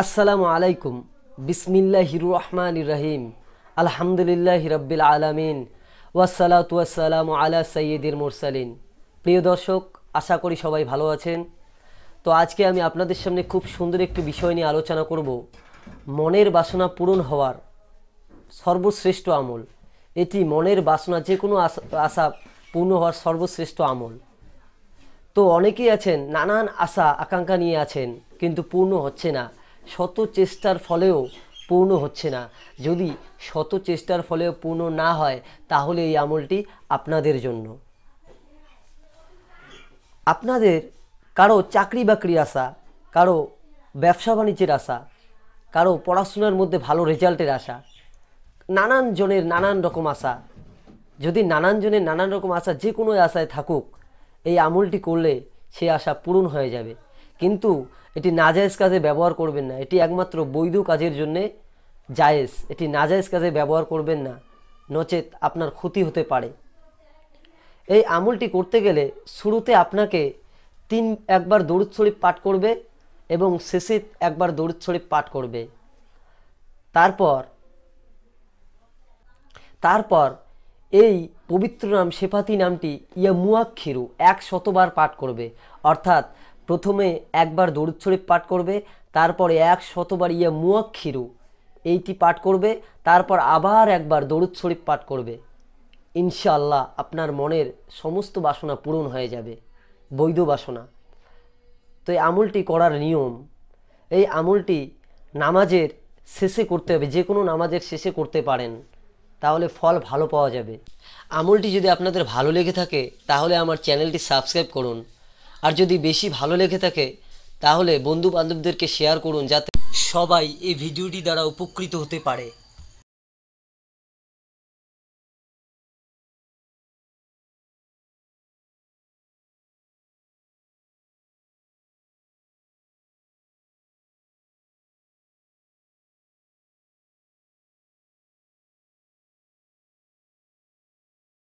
আসসালামু আলাইকুম। বিসমিল্লাহির রহমানির রহিম। আলহামদুলিল্লাহি রাব্বিল আলামিন ওয়াসসালাতু ওয়াসসালামু আলা সাইয়্যিদিল মুরসালিন। প্রিয় দর্শক, আশা করি সবাই ভালো আছেন। তো আজকে আমি আপনাদের সামনে খুব সুন্দর একটি বিষয় নিয়ে আলোচনা করব, মনের বাসনা পূরণ হওয়ার সর্বশ্রেষ্ঠ আমল। এটি মনের বাসনা, যে কোনো আশা পূর্ণ হওয়ার সর্বশ্রেষ্ঠ আমল। তো অনেকেই আছেন নানান আশা আকাঙ্ক্ষা নিয়ে আছেন, কিন্তু পূর্ণ হচ্ছে না। শত চেষ্টার ফলেও পূর্ণ হচ্ছে না। যদি শত চেষ্টার ফলেও পূর্ণ না হয়, তাহলে এই আমলটি আপনাদের জন্য। আপনাদের কারো চাকরি বাকরির আশা, কারো ব্যবসা বাণিজ্যের আশা, কারো পড়াশোনার মধ্যে ভালো রেজাল্টের আশা, নানান জনের নানান রকম আশা। যদি নানান জনের নানান রকম আশা যে কোনো আশায় থাকুক, এই আমলটি করলে সে আশা পূরণ হয়ে যাবে। কিন্তু এটি নাজায়েজ কাজে ব্যবহার করবেন না। এটি একমাত্র বৈধ কাজের জন্যে জায়েজ। এটি নাজায়েজ কাজে ব্যবহার করবেন না, নচেত আপনার ক্ষতি হতে পারে। এই আমলটি করতে গেলে শুরুতে আপনাকে একবার দরুদ শরীফ পাঠ করবে এবং শেষে একবার দরুদ শরীফ পাঠ করবে। তারপর এই পবিত্র নাম শেফাতি নামটি ইয়া মুয়াক্ষিরু 100বার পাঠ করবে। অর্থাৎ প্রথমে একবার দরুদ শরীফ পাঠ করবে, তারপরে 100বার ইয়া মুয়াক্ষিরু এইটি পাঠ করবে, তারপর আবার একবার দরুদ শরীফ পাঠ করবে। ইনশাআল্লাহ আপনার মনের সমস্ত বাসনা পূরণ হয়ে যাবে, বৈধ বাসনা। তো এই আমলটি করার নিয়ম, এই আমলটি নামাজের শেষে করতে হবে। যে কোনো নামাজের শেষে করতে পারেন, তাহলে ফল ভালো পাওয়া যাবে। আমলটি যদি আপনাদের ভালো লেগে থাকে, তাহলে আমার চ্যানেলটি সাবস্ক্রাইব করুন। আর যদি বেশি ভালো লেগে থাকে, তাহলে বন্ধু বান্ধবদেরকে শেয়ার করুন, যাতে সবাই এই ভিডিওটি দ্বারা উপকৃত হতে পারে।